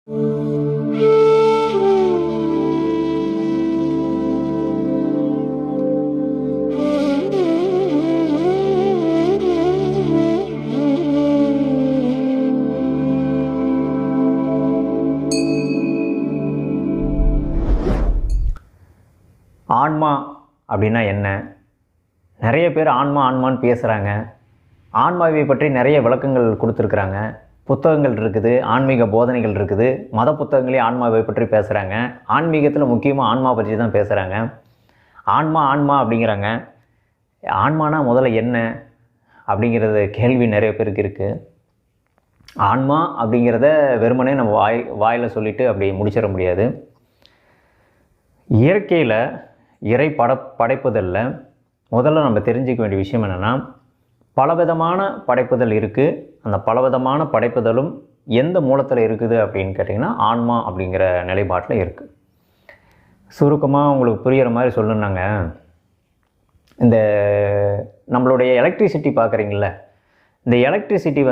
ஆன்மா அப்படின்னா என்ன? நிறைய பேர் ஆன்மான்னு பேசுகிறாங்க. ஆன்மாவை பற்றி நிறைய விளக்கங்கள் கொடுத்துருக்குறாங்க. புத்தகங்கள் இருக்குது, ஆன்மீக போதனைகள் இருக்குது, மத புத்தகங்களே ஆன்மாவை பற்றி பேசுகிறாங்க. ஆன்மீகத்தில் முக்கியமாக ஆன்மா பற்றி தான் பேசுகிறாங்க. ஆன்மா அப்படிங்கிறாங்க. ஆன்மானா முதல்ல என்ன அப்படிங்கிறது கேள்வி நிறைய பேருக்கு இருக்குது. ஆன்மா அப்படிங்கிறத வெறுமனே நம்ம வாயில் சொல்லிவிட்டு அப்படி முடிச்சிட முடியாது. இயற்கையில் இறை படைப்புதலில் முதல்ல நம்ம தெரிஞ்சிக்க வேண்டிய விஷயம் என்னென்னா, பலவிதமான படைப்புதல் இருக்குது. அந்த பலவிதமான படைப்புதலும் எந்த மூலத்தில் இருக்குது அப்படின்னு கேட்டிங்கன்னா ஆன்மா அப்படிங்கிற நிலைப்பாட்டில் இருக்குது. சுருக்கமாக உங்களுக்கு புரிகிற மாதிரி சொல்லணுன்னாங்க, இந்த நம்மளுடைய எலக்ட்ரிசிட்டி பார்க்குறீங்கள, இந்த எலக்ட்ரிசிட்டி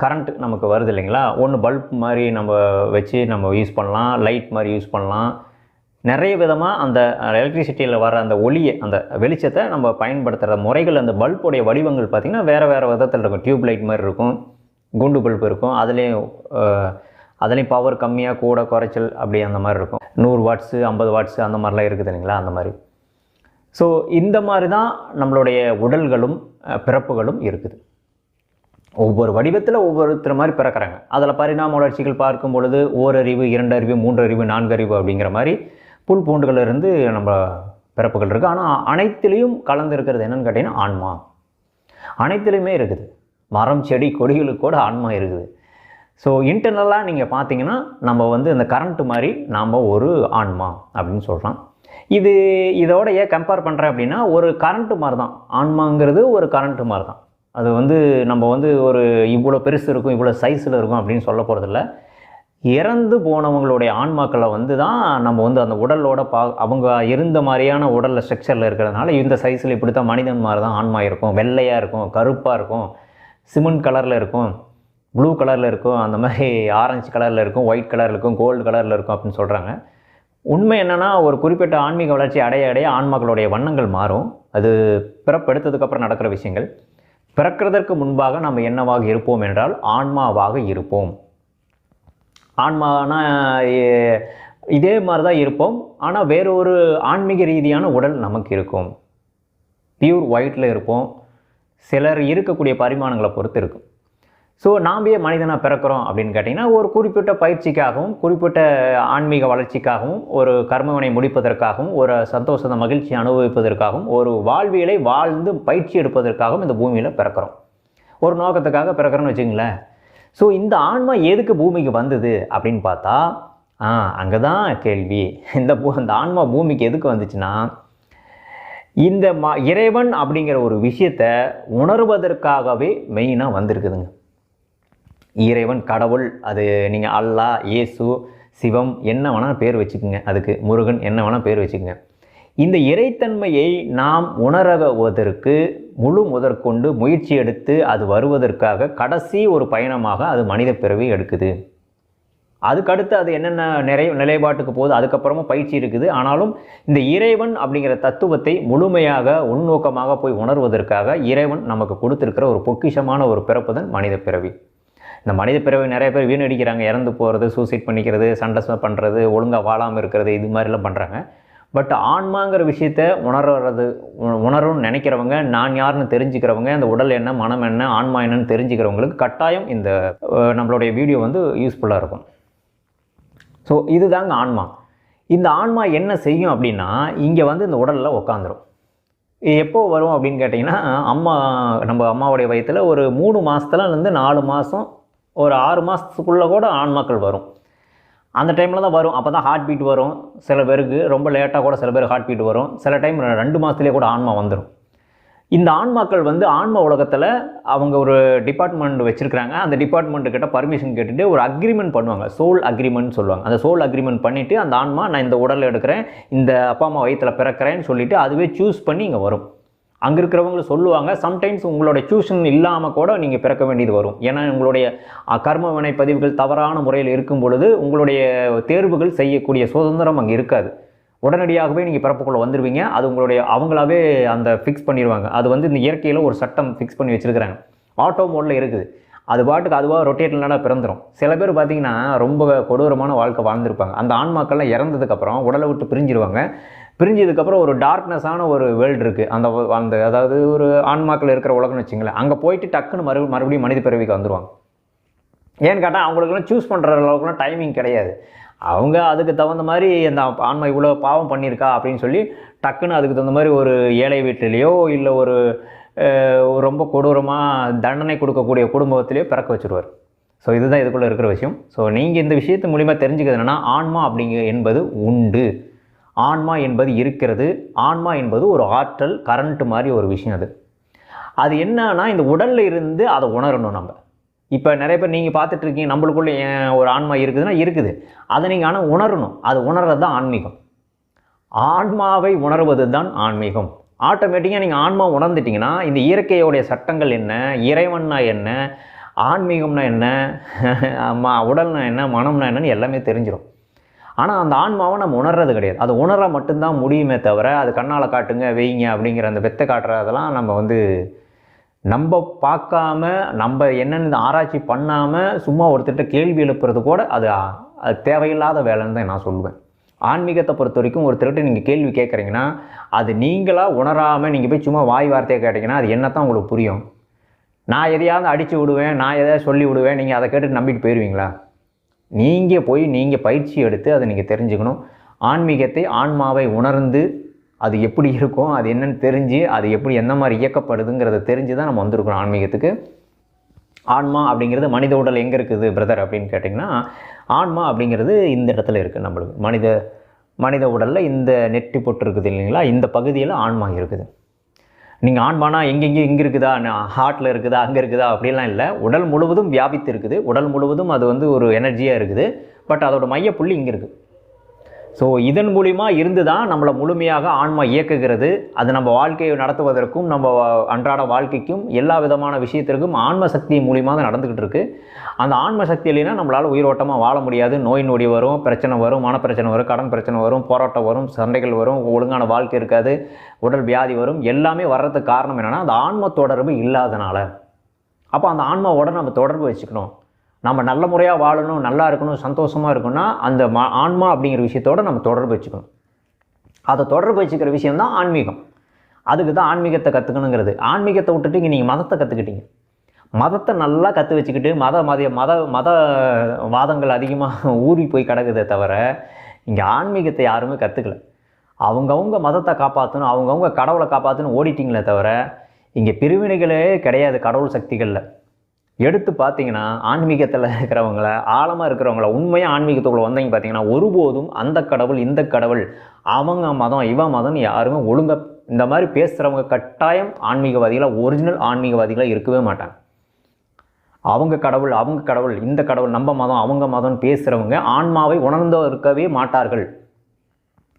கரண்ட் நமக்கு வருது இல்லைங்களா? ஒன்று பல்ப் மாதிரி நம்ம வச்சு நம்ம யூஸ் பண்ணலாம், லைட் மாதிரி யூஸ் பண்ணலாம். நிறைய விதமாக அந்த எலக்ட்ரிசிட்டியில் வர அந்த ஒளியை, அந்த வெளிச்சத்தை நம்ம பயன்படுத்துகிற முறைகள், அந்த பல்புடைய வடிவங்கள் பார்த்திங்கன்னா வேறு விதத்தில் இருக்கும். டியூப் லைட் மாதிரி இருக்கும், குண்டு பல்ப் இருக்கும், அதுலேயும் பவர் கம்மியாக கூட குறைச்சல் அப்படி அந்த மாதிரி இருக்கும். 100 வாட்ஸு 50 வாட்ஸு அந்த மாதிரிலாம் இருக்குது இல்லைங்களா? அந்த மாதிரி. ஸோ இந்த மாதிரி தான் நம்மளுடைய உடல்களும் பிறப்புகளும் இருக்குது. ஒவ்வொரு வடிவத்தில் ஒவ்வொருத்தர் மாதிரி பிறக்கிறாங்க. அதில் பரிணாம வளர்ச்சிகள் பார்க்கும் பொழுது ஓரறிவு, 2 அறிவு, 3 அறிவு, 4 அறிவு அப்படிங்கிற மாதிரி புல் பூண்டுகளிலிருந்து நம்ம பிறப்புகள் இருக்குது. ஆனால் அனைத்துலேயும் கலந்து இருக்கிறது என்னென்னு கேட்டிங்கன்னா ஆன்மா. அனைத்துலேயுமே இருக்குது. மரம் செடி கொடிகளுக்கு கூட ஆன்மா இருக்குது. ஸோ இன்டர்னலாக நீங்கள் பார்த்தீங்கன்னா நம்ம இந்த கரண்ட்டு மாதிரி நாம் ஒரு ஆன்மா அப்படின்னு சொல்கிறோம். இதோட ஏன் கம்பேர் பண்ணுறேன் அப்படின்னா, ஒரு கரண்ட்டு மாதிரி தான் ஆன்மாங்கிறது. ஒரு கரண்ட்டு மாதிரி தான் அது. நம்ம ஒரு இவ்வளோ பெருசு இருக்கும், இவ்வளோ சைஸில் இருக்கும் அப்படின்னு சொல்ல போகிறதில்ல. இறந்து போனவங்களுடைய ஆன்மாக்களை தான் நம்ம அந்த உடலோட அவங்க இருந்த மாதிரியான உடலில் ஸ்ட்ரக்சரில் இருக்கிறதுனால இந்த சைஸில் இப்படி தான் மனிதன் மாதிரி தான் ஆன்மா இருக்கும். வெள்ளையாக இருக்கும், கருப்பாக இருக்கும், சிமெண்ட் கலரில் இருக்கும், ப்ளூ கலரில் இருக்கும், அந்த மாதிரி ஆரஞ்சு கலரில் இருக்கும், ஒயிட் கலரில் இருக்கும், கோல்டு கலரில் இருக்கும் அப்படின்னு சொல்கிறாங்க. உண்மை என்னென்னா, ஒரு குறிப்பிட்ட ஆன்மீக வளர்ச்சி அடைய ஆன்மாக்களுடைய வண்ணங்கள் மாறும். அது பிறப்பெடுத்ததுக்கப்புறம் நடக்கிற விஷயங்கள். பிறக்கிறதற்கு முன்பாக நம்ம என்னவாக இருப்போம் என்றால் ஆன்மாவாக இருப்போம். ஆன்மானா இதே மாதிரி தான் இருப்போம். ஆனால் வேறொரு ஆன்மீக ரீதியான உடல் நமக்கு இருக்கும். பியூர் ஒயிட்டில் இருப்போம். சிலர் இருக்கக்கூடிய பரிமாணங்களை பொறுத்து இருக்கும். ஸோ நாம் ஏன் மனிதனாக பிறக்கிறோம் அப்படின்னு கேட்டிங்கன்னா, ஒரு குறிப்பிட்ட பயிற்சிக்காகவும், குறிப்பிட்ட ஆன்மீக வளர்ச்சிக்காகவும், ஒரு கர்மவினை முடிப்பதற்காகவும், ஒரு சந்தோஷத்தை மகிழ்ச்சி அனுபவிப்பதற்காகவும், ஒரு வாழ்வியலை வாழ்ந்து பயிற்சி எடுப்பதற்காகவும் இந்த பூமியில் பிறக்கிறோம். ஒரு நோக்கத்துக்காக பிறக்கிறோன்னு வச்சுங்களேன். ஸோ இந்த ஆன்மா எதுக்கு பூமிக்கு வந்தது அப்படின்னு பார்த்தா, அங்கே தான் கேள்வி. இந்த ஆன்மா பூமிக்கு எதுக்கு வந்துச்சுன்னா, இந்த இறைவன் அப்படிங்கிற ஒரு விஷயத்தை உணர்வதற்காகவே மெயினாக வந்திருக்குதுங்க. இறைவன், கடவுள், அது நீங்கள் அல்லா, இயேசு, சிவம் என்ன வேணால் பேர் வச்சுக்கோங்க, அதுக்கு முருகன் என்ன வேணால் பேர் வச்சுக்கோங்க. இந்த இறைத்தன்மையை நாம் உணர்வதற்கு முதற்கொண்டு முயற்சி எடுத்து அது வருவதற்காக கடைசி ஒரு பயணமாக அது மனித பிறவி எடுக்குது. அதுக்கடுத்து அது என்னென்ன நிலைப்பாட்டுக்கு போகுது, அதுக்கப்புறமும் பயிற்சி இருக்குது. ஆனாலும் இந்த இறைவன் அப்படிங்கிற தத்துவத்தை முழுமையாக உள்நோக்கமாக போய் உணர்வதற்காக இறைவன் நமக்கு கொடுத்துருக்கிற ஒரு பொக்கிஷமான ஒரு பிறப்பு தான் மனித பிறவி. இந்த மனித பிறவி நிறைய பேர் வீணடிக்கிறாங்க. இறந்து போகிறது, சூசைட் பண்ணிக்கிறது, சண்டை பண்ணுறது, ஒழுங்காக வாழாமல் இருக்கிறது, இது மாதிரிலாம் பண்ணுறாங்க. பட் ஆன்மாங்கிற விஷயத்தை உணரும்னு நினைக்கிறவங்க, நான் யாருன்னு தெரிஞ்சுக்கிறவங்க, அந்த உடல் என்ன, மனம் என்ன, ஆன்மா என்னன்னு தெரிஞ்சுக்கிறவங்களுக்கு கட்டாயம் இந்த நம்மளுடைய வீடியோ யூஸ்ஃபுல்லாக இருக்கும். ஸோ இதுதாங்க ஆன்மா. இந்த ஆன்மா என்ன செய்யும் அப்படின்னா, இங்கே இந்த உடலில் உட்காந்துரும். எப்போ வரும் அப்படின்னு கேட்டிங்கன்னா, நம்ம அம்மாவுடைய வயிற்றில் ஒரு 3 மாதத்துலேருந்து 4 மாதம், ஒரு 6 மாதத்துக்குள்ளே கூட ஆன்மாக்கள் வரும். அந்த டைமில் தான் வரும். அப்போ தான் ஹார்ட் பீட் வரும். சில பேருக்கு ரொம்ப லேட்டாக கூட சில பேர் ஹார்ட் பீட் வரும். சில டைம் 2 மாதத்துலேயே கூட ஆன்மா வந்துடும். இந்த ஆன்மாக்கள் ஆன்ம உலகத்தில் அவங்க ஒரு டிபார்ட்மெண்ட் வச்சுருக்கிறாங்க. அந்த டிபார்ட்மெண்ட்டுக்கிட்ட பர்மிஷன் கேட்டுட்டு ஒரு அக்ரிமெண்ட் பண்ணுவாங்க. சோல் அக்ரிமெண்ட் சொல்லுவாங்க. அந்த சோல் அக்ரிமெண்ட் பண்ணிவிட்டு அந்த ஆன்மா, நான் இந்த உடலில் எடுக்கிறேன், இந்த அப்பா அம்மா வயிற்றில் பிறக்கிறேன்னு சொல்லிவிட்டு அதுவே சூஸ் பண்ணி இங்கே வரும். அங்கே இருக்கிறவங்க சொல்லுவாங்க. சம்டைம்ஸ் உங்களுடைய டியூஷன் இல்லாமல் கூட நீங்கள் பிறக்க வேண்டியது வரும். ஏன்னா உங்களுடைய கர்ம வினை பதிவுகள் தவறான முறையில் இருக்கும் பொழுது உங்களுடைய தேர்வுகள் செய்யக்கூடிய சுதந்திரம் அங்கே இருக்காது. உடனடியாகவே நீங்கள் பிறப்புக்குள்ளே வந்துடுவீங்க. அது உங்களுடைய அவங்களாவே அந்த ஃபிக்ஸ் பண்ணிடுவாங்க. அது வந்து இந்த இயற்கையில் ஒரு சட்டம் ஃபிக்ஸ் பண்ணி வச்சுருக்கிறாங்க. ஆட்டோ மோடில் இருக்குது. அது பாட்டுக்கு அதுவாக ரொட்டேட் இல்லைனா பிறந்துடும். சில பேர் பார்த்திங்கன்னா ரொம்ப கொடூரமான வாழ்க்கை வாழ்ந்துருப்பாங்க. அந்த ஆன்மாக்கள்லாம் இறந்ததுக்கப்புறம் உடலை விட்டு பிரிஞ்சிருவாங்க. பிரிஞ்சதுக்கப்புறம் ஒரு டார்க்னஸான ஒரு வேர்ல்டு இருக்குது. அந்த அதாவது ஒரு ஆன்மாக்கள் இருக்கிற உலகம்னு வச்சுங்களேன். அங்கே போயிட்டு டக்குன்னு மறுபடியும் மனித பிறவிக்கு வந்துடுவாங்க. ஏன்னு கேட்டால் அவங்களுக்குலாம் சூஸ் பண்ணுற அளவுக்குலாம் டைமிங் கிடையாது. அவங்க அதுக்கு தகுந்த மாதிரி அந்த ஆன்மா இவ்வளோ பாவம் பண்ணியிருக்கா அப்படின்னு சொல்லி டக்குன்னு அதுக்கு தகுந்த மாதிரி ஒரு ஏழை வீட்டிலேயோ இல்லை ஒரு ரொம்ப கொடூரமாக தண்டனை கொடுக்கக்கூடிய குடும்பத்திலேயோ பிறக்க வச்சுருவார். ஸோ இதுதான் இதுக்குள்ளே இருக்கிற விஷயம். ஸோ நீங்கள் இந்த விஷயத்து மூலிமா தெரிஞ்சுக்கிறது என்னென்னா, ஆன்மா என்பது உண்டு, ஆன்மா என்பது இருக்கிறது. ஆன்மா என்பது ஒரு ஆற்றல், கரண்ட் மாதிரி ஒரு விஷயம். அது என்னன்னா இந்த உடலில் இருந்து அதை உணரணும். நம்ம இப்போ நிறைய பேர் நீங்கள் பார்த்துட்ருக்கீங்க, நம்மளுக்குள்ளே ஒரு ஆன்மா இருக்குதுன்னா இருக்குது. அதை நீங்கள் ஆனால் உணரணும். அது உணர்றது தான் ஆன்மீகம். ஆன்மாவை உணர்வது தான் ஆன்மீகம். ஆட்டோமேட்டிக்காக நீங்கள் ஆன்மா உணர்ந்துட்டிங்கன்னா இந்த இயற்கையோடைய சட்டங்கள் என்ன, இறைவன்னா என்ன, ஆன்மீகம்னா என்ன, உடல்னா என்ன, மனம்னா என்னன்னு எல்லாமே தெரிஞ்சிடும். ஆனால் அந்த ஆன்மாவை நம்ம உணர்றது கிடையாது. அது உணர மட்டும்தான் முடியுமே தவிர அது கண்ணால் காட்டுங்க வைங்க அப்படிங்கிற அந்த வெத்தை காட்டுறதெல்லாம் நம்ம பார்க்காம, நம்ம என்னென்னு ஆராய்ச்சி பண்ணாமல் சும்மா ஒருத்தர்கிட்ட கேள்வி எழுப்புறது கூட அது தேவையில்லாத வேலைன்னு தான் நான் சொல்லுவேன். ஆன்மீகத்தை பொறுத்த வரைக்கும் ஒருத்தர்கிட்ட நீங்கள் கேள்வி கேட்குறீங்கன்னா அது நீங்களாக உணராமல் நீங்கள் போய் சும்மா வாய் வார்த்தையை கேட்டிங்கன்னா அது என்ன தான் உங்களுக்கு புரியும்? நான் எதையாவது அடித்து விடுவேன், நான் எதையாவது சொல்லி விடுவேன், நீங்கள் அதை கேட்டு நம்பிட்டு போயிடுவீங்களா? நீங்கள் பயிற்சி எடுத்து அதை நீங்கள் தெரிஞ்சுக்கணும். ஆன்மீகத்தை, ஆன்மாவை உணர்ந்து அது எப்படி இருக்கும், அது என்னென்னு தெரிஞ்சு அது எப்படி எந்த மாதிரி இயக்கப்படுதுங்கிறத தெரிஞ்சு தான் நம்ம வந்திருக்கணும் ஆன்மீகத்துக்கு. ஆன்மா அப்படிங்கிறது மனித உடல் எங்கே இருக்குது பிரதர் அப்படின்னு கேட்டிங்கன்னா, ஆன்மா அப்படிங்கிறது இந்த இடத்துல இருக்குது. நம்மளுக்கு மனித உடலில் இந்த நெட்டி பொட்டு இருக்குது இல்லைங்களா, இந்த பகுதியில் ஆன்மா இருக்குது. நீங்கள் ஆன்மானா இங்கே இருக்குதா, ஹார்ட்டில் இருக்குதா, அங்கே இருக்குதா அப்படிலாம் இல்லை. உடல் முழுவதும் வியாபித்து இருக்குது. உடல் முழுவதும் அது ஒரு எனர்ஜியாக இருக்குது. பட் அதோட மையப்புள்ளி இங்கே இருக்குது. ஸோ இதன் மூலிமா இருந்து தான் நம்மளை முழுமையாக ஆன்மா இயக்குகிறது. அது நம்ம வாழ்க்கையை நடத்துவதற்கும் நம்ம அன்றாட வாழ்க்கைக்கும் எல்லா விதமான விஷயத்திற்கும் ஆன்ம சக்தி மூலிமா தான் நடந்துக்கிட்டு இருக்குது. அந்த ஆன்ம சக்தி இல்லைன்னா நம்மளால் உயிரோட்டமாக வாழ முடியாது. நோய் நொடி வரும், பிரச்சனை வரும், மனப்பிரச்சனை வரும், கடன் பிரச்சனை வரும், போராட்டம் வரும், சண்டைகள் வரும், ஒழுங்கான வாழ்க்கை இருக்காது, உடல் வியாதி வரும். எல்லாமே வர்றதுக்கு காரணம் என்னென்னா அந்த ஆன்ம தொடர்பு இல்லாதனால. அப்போ அந்த ஆன்மாவோட நம்ம தொடர்பு வச்சுக்கணும். நம்ம நல்ல முறையாக வாழணும், நல்லா இருக்கணும், சந்தோஷமாக இருக்கணும்னா அந்த ஆன்மா அப்படிங்கிற விஷயத்தோடு நம்ம தொடர்பு வச்சுக்கணும். அதை தொடர்பு வச்சுக்கிற விஷயம்தான் ஆன்மீகம். அதுக்கு தான் ஆன்மீகத்தை கற்றுக்கணுங்கிறது. ஆன்மீகத்தை விட்டுட்டு இங்கே நீங்கள் மதத்தை கற்றுக்கிட்டீங்க. மதத்தை நல்லா கற்று வச்சுக்கிட்டு மத வாதங்கள் அதிகமாக ஊறி போய் கிடக்குதே தவிர இங்கே ஆன்மீகத்தை யாருமே கற்றுக்கல. அவங்கவுங்க மதத்தை காப்பாற்றணும், அவங்கவுங்க கடவுளை காப்பாற்றணும் ஓடிட்டிங்களே தவிர இங்கே பிரிவினைகளே கிடையாது. கடவுள் சக்திகளில் எடுத்து பார்த்தீங்கன்னா ஆன்மீகத்தில் இருக்கிறவங்கள, ஆழமாக இருக்கிறவங்கள, உண்மையாக ஆன்மீகத்துக்குள்ளே வந்தீங்க பார்த்தீங்கன்னா ஒருபோதும் அந்த கடவுள் இந்த கடவுள் அவங்க மதம் இவன் மதம்னு யாருமே ஒழுங்காக இந்த மாதிரி பேசுகிறவங்க கட்டாயம் ஆன்மீகவாதிகளாக, ஒரிஜினல் ஆன்மீகவாதிகளாக இருக்கவே மாட்டாங்க. அவங்க கடவுள் இந்த கடவுள் நம்ம மதம் அவங்க மதம்னு பேசுகிறவங்க ஆன்மாவை உணர்ந்து இருக்கவே மாட்டார்கள்.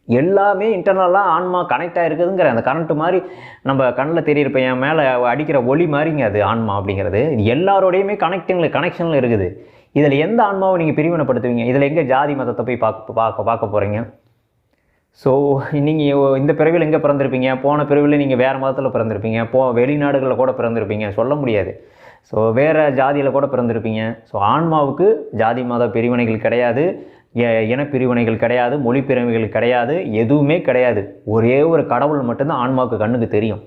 எல்லாமே இன்டர்னலாக ஆன்மா கனெக்ட் ஆகிருக்குதுங்கிற அந்த கரண்ட்டு மாதிரி நம்ம கண்ணில் தெரியிருப்ப என் மேலே அடிக்கிற ஒளி மாதிரிங்க அது ஆன்மா அப்படிங்கிறது. இது எல்லாரோடையுமே கனெக்ஷனில் இருக்குது. இதில் எந்த ஆன்மாவை நீங்கள் பிரிவினைப்படுத்துவீங்க? இதில் எங்கே ஜாதி மதத்தை போய் பார்க்க போகிறீங்க? ஸோ நீங்கள் இந்த பிறவியில் எங்கே பிறந்திருப்பீங்க? போன பிறவியில் நீங்கள் வேறு மதத்தில் பிறந்திருப்பீங்க, வெளிநாடுகளில் கூட பிறந்திருப்பீங்க, சொல்ல முடியாது. ஸோ வேறு ஜாதியில் கூட பிறந்திருப்பீங்க. ஸோ ஆன்மாவுக்கு ஜாதி மத பிரிவினைகள் கிடையாது, இனப்பிரிவினைகள் கிடையாது, மொழி பிரிவினைகள் கிடையாது, எதுவுமே கிடையாது. ஒரே ஒரு கடவுள் மட்டும்தான் ஆன்மாவுக்கு கண்ணுக்கு தெரியும்.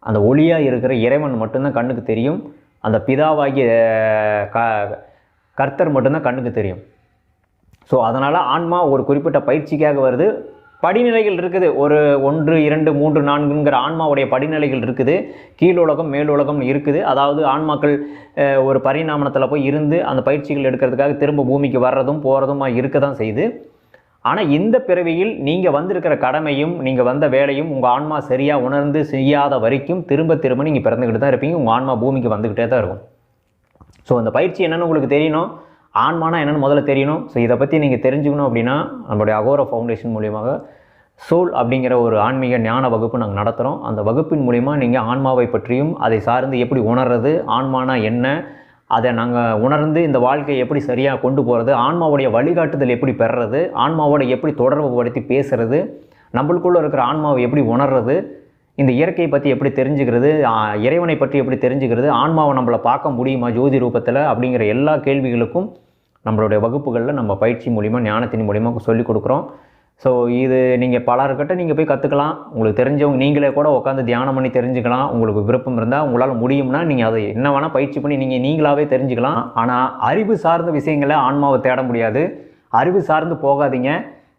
அந்த ஒளியாக இருக்கிற இறைவன் மட்டும்தான் கண்ணுக்கு தெரியும். அந்த பிதாவாகிய கர்த்தர் மட்டும்தான் கண்ணுக்கு தெரியும். ஸோ அதனால் ஆன்மா ஒரு குறிப்பிட்ட பயிற்சிக்காக வருது. படிநிலைகள் இருக்குது. ஒரு 1, 2, 3, 4ங்கிற ஆன்மாவுடைய படிநிலைகள் இருக்குது. கீழுலகம் மேலுலகம் இருக்குது. அதாவது ஆன்மாக்கள் ஒரு பரிணாமத்தில் போய் இருந்து அந்த பயிற்சிகள் எடுக்கிறதுக்காக திரும்ப பூமிக்கு வர்றதும் போகிறதுமா இருக்க தான் செய்யுது. ஆனால் இந்த பிறவியில் நீங்கள் வந்திருக்கிற கடமையும் நீங்கள் வந்த வேலையும் உங்கள் ஆன்மா சரியாக உணர்ந்து செய்யாத வரைக்கும் திரும்ப நீங்கள் பிறந்துக்கிட்டு தான் இருப்பீங்க. உங்கள் ஆன்மா பூமிக்கு வந்துக்கிட்டே தான் இருக்கும். ஸோ அந்த பயிற்சி என்னென்னு உங்களுக்கு தெரியணும். ஆன்மானா என்னென்னு முதல்ல தெரியணும். ஸோ இதை பற்றி நீங்கள் தெரிஞ்சுக்கணும் அப்படின்னா நம்மளுடைய அகோரா ஃபவுண்டேஷன் மூலியமாக சோல் அப்படிங்கிற ஒரு ஆன்மீக ஞான வகுப்பு நாங்கள் நடத்துகிறோம். அந்த வகுப்பின் மூலிமா நீங்கள் ஆன்மாவை பற்றியும் அதை சார்ந்து எப்படி உணர்றது, ஆன்மானா என்ன, அதை நாங்கள் உணர்ந்து இந்த வாழ்க்கையை எப்படி சரியாக கொண்டு போகிறது, ஆன்மாவுடைய வழிகாட்டுதல் எப்படி பெறுறது, ஆன்மாவோட எப்படி தொடர்பு படுத்தி பேசுகிறது, நம்மளுக்குள்ளே இருக்கிற ஆன்மாவை எப்படி உணர்றது, இந்த இயற்கையை பற்றி எப்படி தெரிஞ்சுக்கிறது, இறைவனை பற்றி எப்படி தெரிஞ்சுக்கிறது, ஆன்மாவை நம்மளை பார்க்க முடியுமா ஜோதி ரூபத்தில், அப்படிங்கிற எல்லா கேள்விகளுக்கும் நம்மளுடைய வகுப்புகளில் நம்ம பயிற்சி மூலிமா ஞானத்தின் மூலிமா சொல்லிக் கொடுக்குறோம். ஸோ இது நீங்கள் பலர்கிட்ட நீங்கள் போய் கற்றுக்கலாம். உங்களுக்கு தெரிஞ்சவங்க நீங்களே கூட உட்காந்து தியானம் பண்ணி தெரிஞ்சுக்கலாம். உங்களுக்கு விருப்பம் இருந்தால், உங்களால் முடியும்னா நீங்கள் அதை என்ன வேணால் பயிற்சி பண்ணி நீங்களாகவே தெரிஞ்சுக்கலாம். ஆனால் அறிவு சார்ந்த விஷயங்களை ஆன்மாவை தேட முடியாது. அறிவு சார்ந்து போகாதீங்க.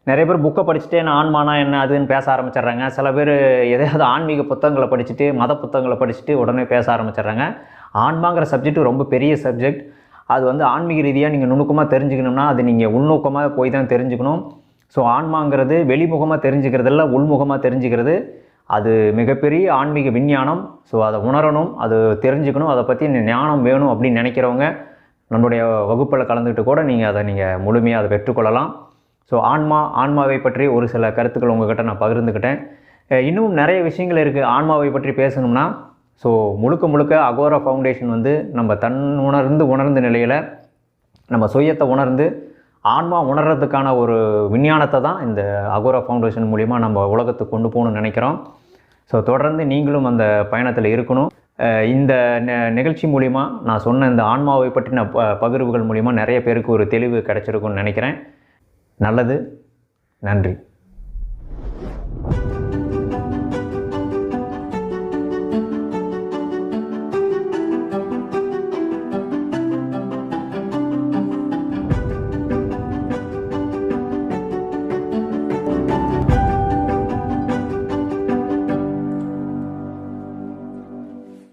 நிறைய பேர் புக்கை படிச்சுட்டே நான் ஆன்மானா என்ன அதுன்னு பேச ஆரம்பிச்சிடுறாங்க. சில பேர் எதையாவது ஆன்மீக புத்தகங்களை படிச்சுட்டு, மத புத்தகங்களை படிச்சுட்டு உடனே பேச ஆரம்பிச்சிடுறாங்க. ஆன்மாங்கிற சப்ஜெக்ட் ரொம்ப பெரிய சப்ஜெக்ட். அது வந்து ஆன்மீக ரீதியாக நீங்கள் நுணுக்கமாக தெரிஞ்சுக்கணும்னா அது நீங்கள் உள்நோக்கமாக போய் தான் தெரிஞ்சுக்கணும். ஸோ ஆன்மாங்கிறது வெளிமுகமாக தெரிஞ்சுக்கிறதில்ல, உள்முகமாக தெரிஞ்சுக்கிறது. அது மிகப்பெரிய ஆன்மீக விஞ்ஞானம். ஸோ அதை உணரணும், அது தெரிஞ்சுக்கணும், அதை பற்றி ஞானம் வேணும் அப்படின்னு நினைக்கிறவங்க நம்மளுடைய வகுப்பில் கலந்துக்கிட்டு கூட நீங்கள் அதை முழுமையாக அதை பெற்றுக்கொள்ளலாம். ஸோ ஆன்மாவை பற்றி ஒரு சில கருத்துக்கள் உங்கள்கிட்ட நான் பகிர்ந்துக்கிட்டேன். இன்னும் நிறைய விஷயங்கள் இருக்குது ஆன்மாவை பற்றி பேசணும்னா. ஸோ முழுக்க அகோரா ஃபவுண்டேஷன் வந்து நம்ம உணர்ந்த நிலையில் நம்ம சுயத்தை உணர்ந்து ஆன்மா உணர்றதுக்கான ஒரு விஞ்ஞானத்தை தான் இந்த அகோரா ஃபவுண்டேஷன் மூலிமா நம்ம உலகத்துக்கு கொண்டு போகணும்னு நினைக்கிறோம். ஸோ தொடர்ந்து நீங்களும் அந்த பயணத்தில் இருக்கணும். இந்த நிகழ்ச்சி மூலிமா நான் சொன்ன இந்த ஆன்மாவை பற்றின பகிர்வுகள் மூலிமா நிறைய பேருக்கு ஒரு தெளிவு கிடைச்சிருக்கும்னு நினைக்கிறேன். நல்லது. நன்றி.